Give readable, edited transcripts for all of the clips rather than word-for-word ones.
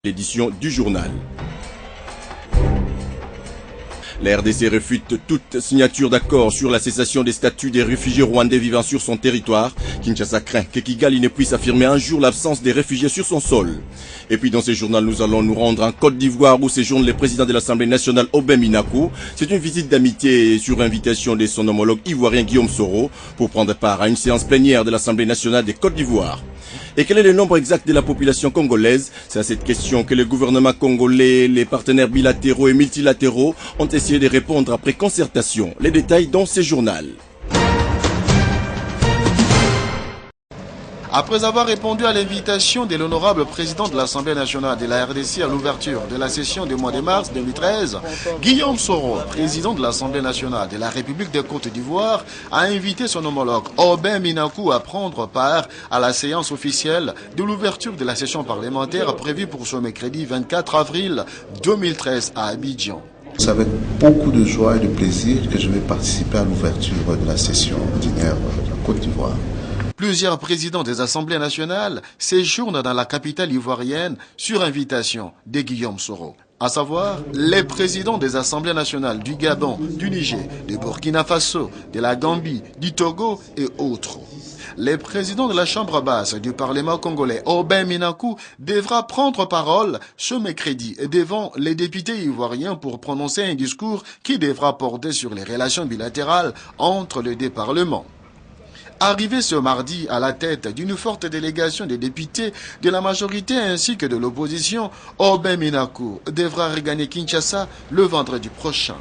L'édition du journal. La RDC réfute toute signature d'accord sur la cessation des statuts des réfugiés rwandais vivant sur son territoire. Kinshasa craint que Kigali ne puisse affirmer un jour l'absence des réfugiés sur son sol. Et puis dans ce journal, nous allons nous rendre en Côte d'Ivoire où séjourne le président de l'Assemblée nationale Aubin Minakou. C'est une visite d'amitié sur invitation de son homologue ivoirien Guillaume Soro pour prendre part à une séance plénière de l'Assemblée nationale des Côte d'Ivoire. Et quel est le nombre exact de la population congolaise? C'est à cette question que le gouvernement congolais, les partenaires bilatéraux et multilatéraux ont essayé de répondre après concertation. Les détails dans ce journal. Après avoir répondu à l'invitation de l'honorable président de l'Assemblée nationale de la RDC à l'ouverture de la session du mois de mars 2013, Guillaume Soro, président de l'Assemblée nationale de la République de Côte d'Ivoire, a invité son homologue Aubin Minakou à prendre part à la séance officielle de l'ouverture de la session parlementaire prévue pour ce mercredi 24 avril 2013 à Abidjan. C'est avec beaucoup de joie et de plaisir que je vais participer à l'ouverture de la session ordinaire de la Côte d'Ivoire. Plusieurs présidents des assemblées nationales séjournent dans la capitale ivoirienne sur invitation de Guillaume Soro. À savoir, les présidents des assemblées nationales du Gabon, du Niger, du Burkina Faso, de la Gambie, du Togo et autres. Le président de la Chambre basse du Parlement congolais, Aubin Minakou, devra prendre parole ce mercredi devant les députés ivoiriens pour prononcer un discours qui devra porter sur les relations bilatérales entre les deux parlements. Arrivé ce mardi à la tête d'une forte délégation des députés de la majorité ainsi que de l'opposition, Aubin Minakou devra regagner Kinshasa le vendredi prochain.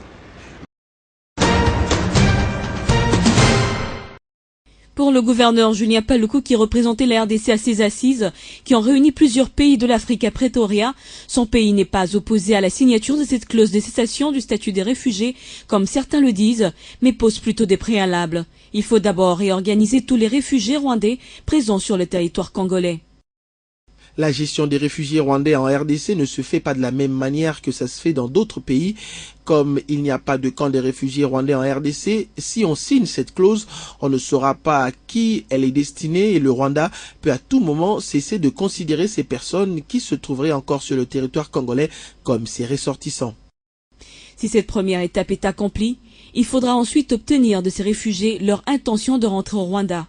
Pour le gouverneur Julien Paluku qui représentait la RDC à ses assises, qui ont réuni plusieurs pays de l'Afrique à Pretoria, son pays n'est pas opposé à la signature de cette clause de cessation du statut des réfugiés, comme certains le disent, mais pose plutôt des préalables. Il faut d'abord réorganiser tous les réfugiés rwandais présents sur le territoire congolais. La gestion des réfugiés rwandais en RDC ne se fait pas de la même manière que ça se fait dans d'autres pays. Comme il n'y a pas de camp des réfugiés rwandais en RDC, si on signe cette clause, on ne saura pas à qui elle est destinée et le Rwanda peut à tout moment cesser de considérer ces personnes qui se trouveraient encore sur le territoire congolais comme ses ressortissants. Si cette première étape est accomplie, il faudra ensuite obtenir de ces réfugiés leur intention de rentrer au Rwanda.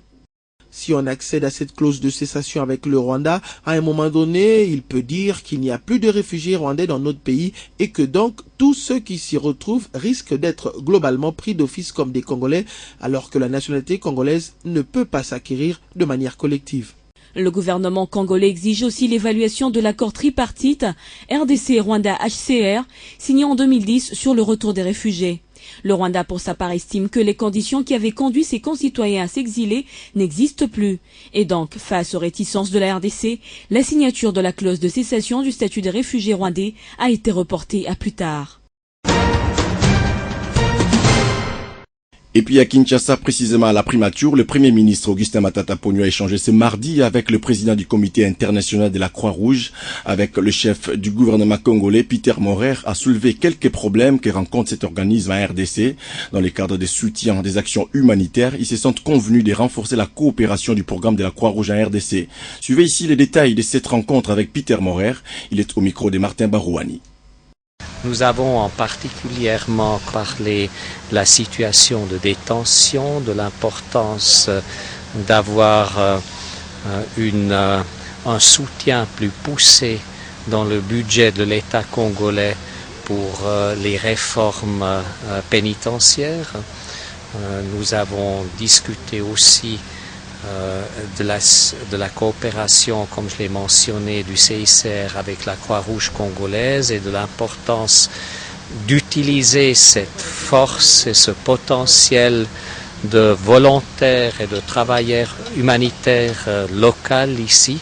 Si on accède à cette clause de cessation avec le Rwanda, à un moment donné, il peut dire qu'il n'y a plus de réfugiés rwandais dans notre pays et que donc tous ceux qui s'y retrouvent risquent d'être globalement pris d'office comme des Congolais, alors que la nationalité congolaise ne peut pas s'acquérir de manière collective. Le gouvernement congolais exige aussi l'évaluation de l'accord tripartite RDC-Rwanda-HCR signé en 2010 sur le retour des réfugiés. Le Rwanda, pour sa part, estime que les conditions qui avaient conduit ses concitoyens à s'exiler n'existent plus. Et donc, face aux réticences de la RDC, la signature de la clause de cessation du statut des réfugiés rwandais a été reportée à plus tard. Et puis à Kinshasa, précisément à la primature, le Premier ministre Augustin Matata Ponyo a échangé ce mardi avec le président du comité international de la Croix-Rouge, avec le chef du gouvernement congolais, Peter Morer, a soulevé quelques problèmes que rencontre cet organisme en RDC. Dans le cadre des soutiens des actions humanitaires, ils se sont convenus de renforcer la coopération du programme de la Croix-Rouge en RDC. Suivez ici les détails de cette rencontre avec Peter Morer. Il est au micro de Martin Barouani. Nous avons en particulièrement parlé de la situation de détention, de l'importance d'avoir un soutien plus poussé dans le budget de l'État congolais pour les réformes pénitentiaires. Nous avons discuté aussi de la coopération, comme je l'ai mentionné, du CICR avec la Croix-Rouge congolaise et de l'importance d'utiliser cette force et ce potentiel de volontaires et de travailleurs humanitaires locaux ici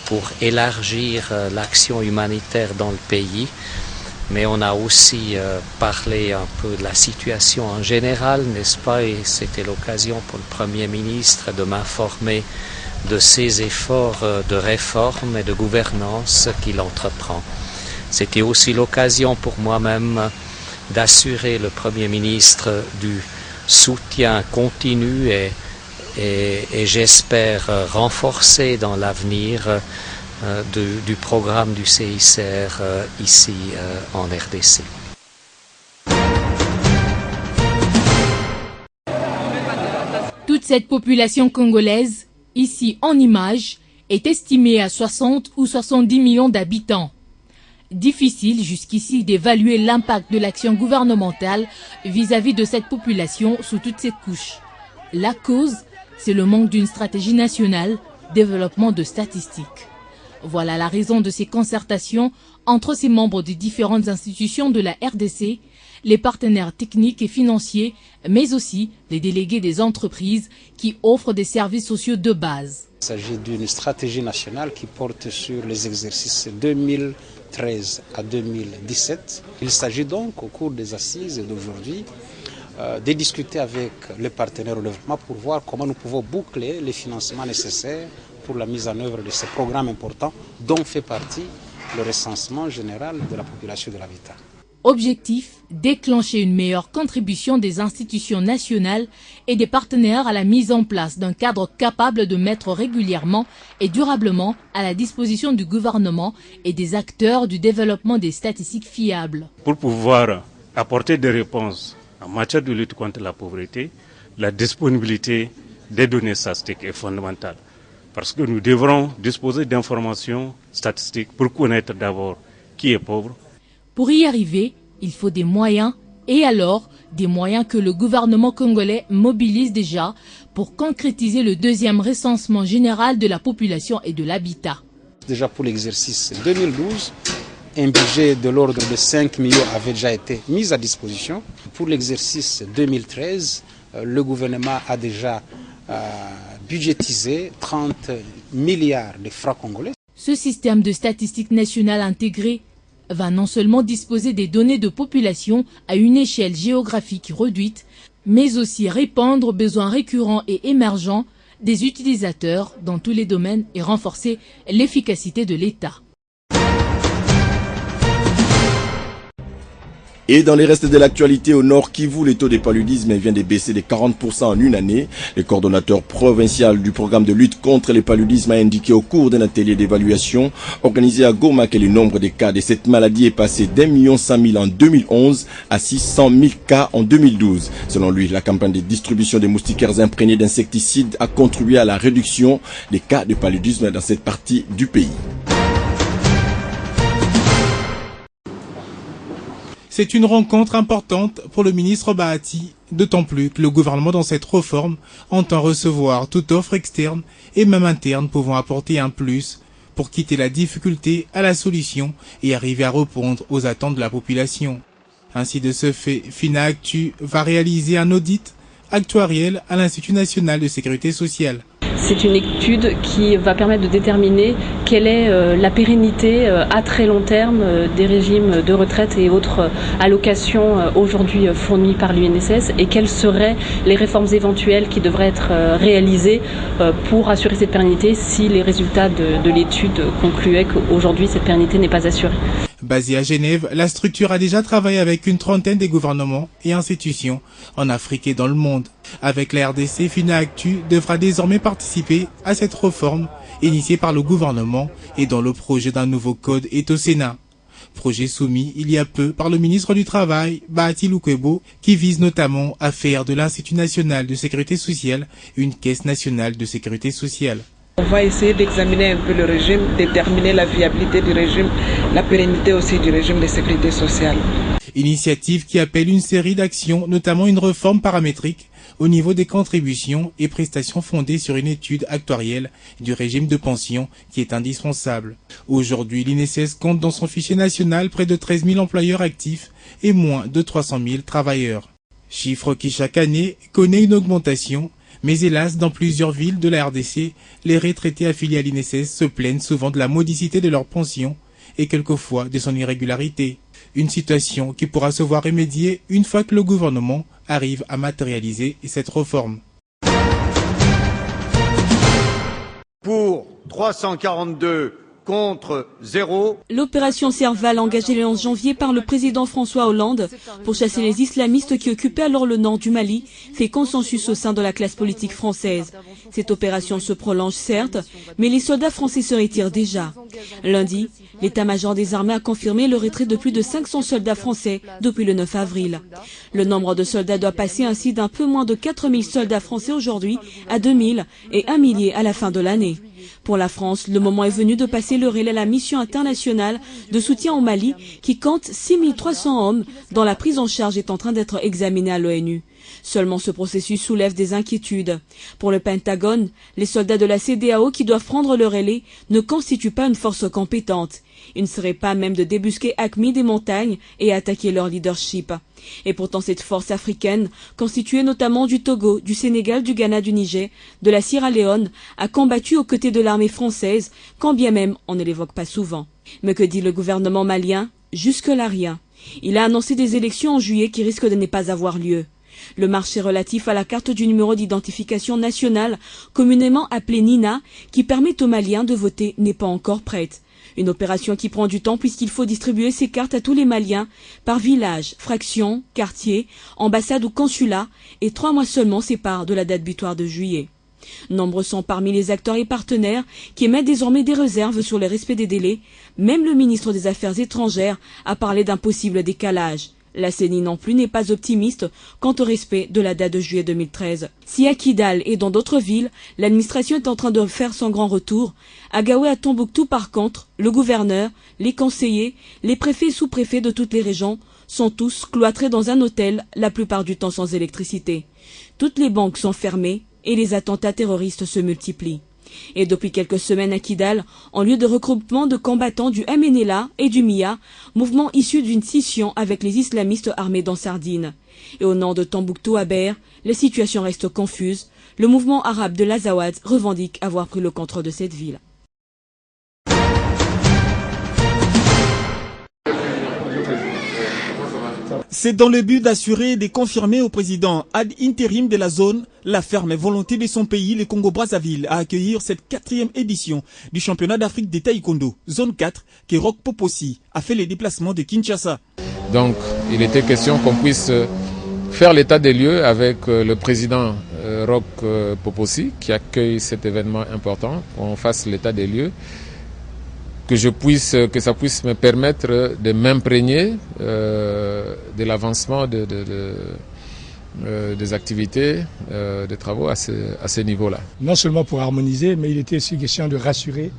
pour élargir l'action humanitaire dans le pays. Mais on a aussi parlé un peu de la situation en général, n'est-ce pas? Et c'était l'occasion pour le Premier ministre de m'informer de ses efforts de réforme et de gouvernance qu'il entreprend. C'était aussi l'occasion pour moi-même d'assurer le Premier ministre du soutien continu et j'espère renforcer dans l'avenir du programme du CICR ici en RDC. Toute cette population congolaise, ici en image, est estimée à 60 ou 70 millions d'habitants. Difficile jusqu'ici d'évaluer l'impact de l'action gouvernementale vis-à-vis de cette population sous toutes ses couches. La cause, c'est le manque d'une stratégie nationale, développement de statistiques. Voilà la raison de ces concertations entre ces membres des différentes institutions de la RDC, les partenaires techniques et financiers, mais aussi les délégués des entreprises qui offrent des services sociaux de base. Il s'agit d'une stratégie nationale qui porte sur les exercices 2013 à 2017. Il s'agit donc au cours des assises d'aujourd'hui de discuter avec les partenaires au développement pour voir comment nous pouvons boucler les financements nécessaires pour la mise en œuvre de ces programmes importants dont fait partie le recensement général de la population de l'habitat. Objectif, déclencher une meilleure contribution des institutions nationales et des partenaires à la mise en place d'un cadre capable de mettre régulièrement et durablement à la disposition du gouvernement et des acteurs du développement des statistiques fiables. Pour pouvoir apporter des réponses en matière de lutte contre la pauvreté, la disponibilité des données statistiques est fondamentale. Parce que nous devrons disposer d'informations statistiques pour connaître d'abord qui est pauvre. Pour y arriver, il faut des moyens, et alors des moyens que le gouvernement congolais mobilise déjà pour concrétiser le deuxième recensement général de la population et de l'habitat. Déjà pour l'exercice 2012, un budget de l'ordre de 5 millions avait déjà été mis à disposition. Pour l'exercice 2013, le gouvernement a déjà budgétisé 30 milliards de francs congolais. Ce système de statistiques nationales intégré va non seulement disposer des données de population à une échelle géographique réduite, mais aussi répondre aux besoins récurrents et émergents des utilisateurs dans tous les domaines et renforcer l'efficacité de l'État. Et dans les restes de l'actualité au Nord Kivu, le taux de paludisme vient de baisser de 40% en une année. Le coordonnateur provincial du programme de lutte contre le paludisme a indiqué au cours d'un atelier d'évaluation organisé à Goma que le nombre de cas de cette maladie est passé d'1 100 000 en 2011 à 600 000 cas en 2012. Selon lui, la campagne de distribution des moustiquaires imprégnés d'insecticides a contribué à la réduction des cas de paludisme dans cette partie du pays. C'est une rencontre importante pour le ministre Bahati, d'autant plus que le gouvernement dans cette réforme entend recevoir toute offre externe et même interne pouvant apporter un plus pour quitter la difficulté à la solution et arriver à répondre aux attentes de la population. Ainsi de ce fait, FINA-Actu va réaliser un audit actuariel à l'Institut national de sécurité sociale. C'est une étude qui va permettre de déterminer quelle est la pérennité à très long terme des régimes de retraite et autres allocations aujourd'hui fournies par l'UNSS et quelles seraient les réformes éventuelles qui devraient être réalisées pour assurer cette pérennité si les résultats de l'étude concluaient qu'aujourd'hui cette pérennité n'est pas assurée. Basée à Genève, la structure a déjà travaillé avec une trentaine de gouvernements et institutions en Afrique et dans le monde. Avec la RDC, FINA-Actu devra désormais participer à cette réforme initiée par le gouvernement et dont le projet d'un nouveau code est au Sénat. Projet soumis il y a peu par le ministre du Travail, Bahati Lukwebo, qui vise notamment à faire de l'Institut national de sécurité sociale une caisse nationale de sécurité sociale. On va essayer d'examiner un peu le régime, déterminer la viabilité du régime, la pérennité aussi du régime de sécurité sociale. Initiative qui appelle une série d'actions, notamment une réforme paramétrique au niveau des contributions et prestations fondées sur une étude actuarielle du régime de pension qui est indispensable. Aujourd'hui, l'INSS compte dans son fichier national près de 13 000 employeurs actifs et moins de 300 000 travailleurs. Chiffre qui chaque année connaît une augmentation. Mais hélas, dans plusieurs villes de la RDC, les retraités affiliés à l'INSS se plaignent souvent de la modicité de leur pension et quelquefois de son irrégularité. Une situation qui pourra se voir remédier une fois que le gouvernement arrive à matérialiser cette réforme. Pour 342 contre 0. L'opération Serval, engagée le 11 janvier par le président François Hollande pour chasser les islamistes qui occupaient alors le nord du Mali, fait consensus au sein de la classe politique française. Cette opération se prolonge certes, mais les soldats français se retirent déjà. Lundi, l'état-major des armées a confirmé le retrait de plus de 500 soldats français depuis le 9 avril. Le nombre de soldats doit passer ainsi d'un peu moins de 4000 soldats français aujourd'hui à 2000 et 1 millier à la fin de l'année. Pour la France, le moment est venu de passer le relais à la mission internationale de soutien au Mali qui compte 6300 hommes dont la prise en charge est en train d'être examinée à l'ONU. Seulement ce processus soulève des inquiétudes. Pour le Pentagone, les soldats de la CEDEAO qui doivent prendre le relais ne constituent pas une force compétente. Ils ne seraient pas même de débusquer AQMI des montagnes et attaquer leur leadership. Et pourtant cette force africaine, constituée notamment du Togo, du Sénégal, du Ghana, du Niger, de la Sierra Leone, a combattu aux côtés de l'armée française, quand bien même on ne l'évoque pas souvent. Mais que dit le gouvernement malien? Jusque-là rien. Il a annoncé des élections en juillet qui risquent de ne pas avoir lieu. Le marché relatif à la carte du numéro d'identification nationale, communément appelée NINA, qui permet aux Maliens de voter, n'est pas encore prête. Une opération qui prend du temps puisqu'il faut distribuer ces cartes à tous les Maliens par village, fraction, quartier, ambassade ou consulat et 3 mois seulement séparent de la date butoir de juillet. Nombreux sont parmi les acteurs et partenaires qui émettent désormais des réserves sur le respect des délais. Même le ministre des Affaires étrangères a parlé d'un possible décalage. La CENI non plus n'est pas optimiste quant au respect de la date de juillet 2013. Si à Kidal et dans d'autres villes, l'administration est en train de faire son grand retour, à Gao et à Tombouctou par contre, le gouverneur, les conseillers, les préfets et sous-préfets de toutes les régions sont tous cloîtrés dans un hôtel, la plupart du temps sans électricité. Toutes les banques sont fermées et les attentats terroristes se multiplient. Et depuis quelques semaines à Kidal, en lieu de regroupement de combattants du MNLA et du MIA, mouvement issu d'une scission avec les islamistes armés dans Sardine. Et au nord de Tombouctou à Ber, la situation reste confuse. Le mouvement arabe de l'Azawad revendique avoir pris le contrôle de cette ville. C'est dans le but d'assurer et de confirmer au président ad interim de la zone la ferme volonté de son pays, le Congo-Brazzaville, à accueillir cette 4e édition du championnat d'Afrique de taekwondo, zone 4, que Roch Popossi a fait les déplacements de Kinshasa. Donc, il était question qu'on puisse faire l'état des lieux avec le président Roch Popossi, qui accueille cet événement important, qu'on fasse l'état des lieux. Que ça puisse me permettre de m'imprégner de l'avancement des activités, des travaux à ce niveau-là. Non seulement pour harmoniser, mais il était aussi question de rassurer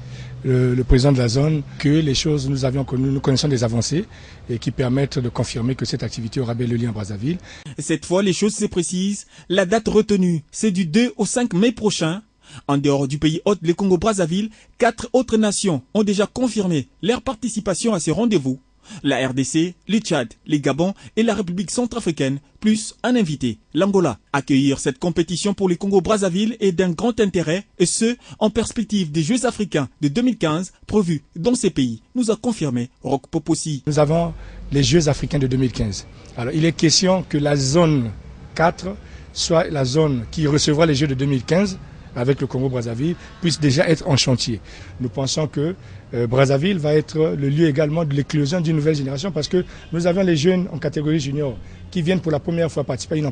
le président de la zone que les choses, nous connaissons des avancées et qui permettent de confirmer que cette activité aura bel lieu en Brazzaville. Cette fois, les choses se précisent. La date retenue, c'est du 2 au 5 mai prochain. En dehors du pays hôte, le Congo-Brazzaville, 4 autres nations ont déjà confirmé leur participation à ces rendez-vous. La RDC, le Tchad, le Gabon et la République centrafricaine, plus un invité, l'Angola. Accueillir cette compétition pour le Congo-Brazzaville est d'un grand intérêt, et ce, en perspective des Jeux africains de 2015 prévus dans ces pays, nous a confirmé Roch Popossi. Nous avons les Jeux africains de 2015. Alors, il est question que la zone 4 soit la zone qui recevra les Jeux de 2015, avec le Congo-Brazzaville, puisse déjà être en chantier. Nous pensons que Brazzaville va être le lieu également de l'éclosion d'une nouvelle génération parce que nous avons les jeunes en catégorie junior qui viennent pour la première fois participer à une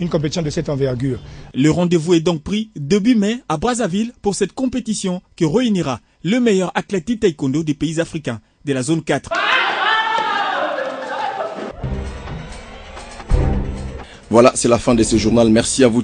compétition de cette envergure. Le rendez-vous est donc pris début mai à Brazzaville pour cette compétition qui réunira le meilleur athlète taekwondo des pays africains de la zone 4. Voilà, c'est la fin de ce journal. Merci à vous.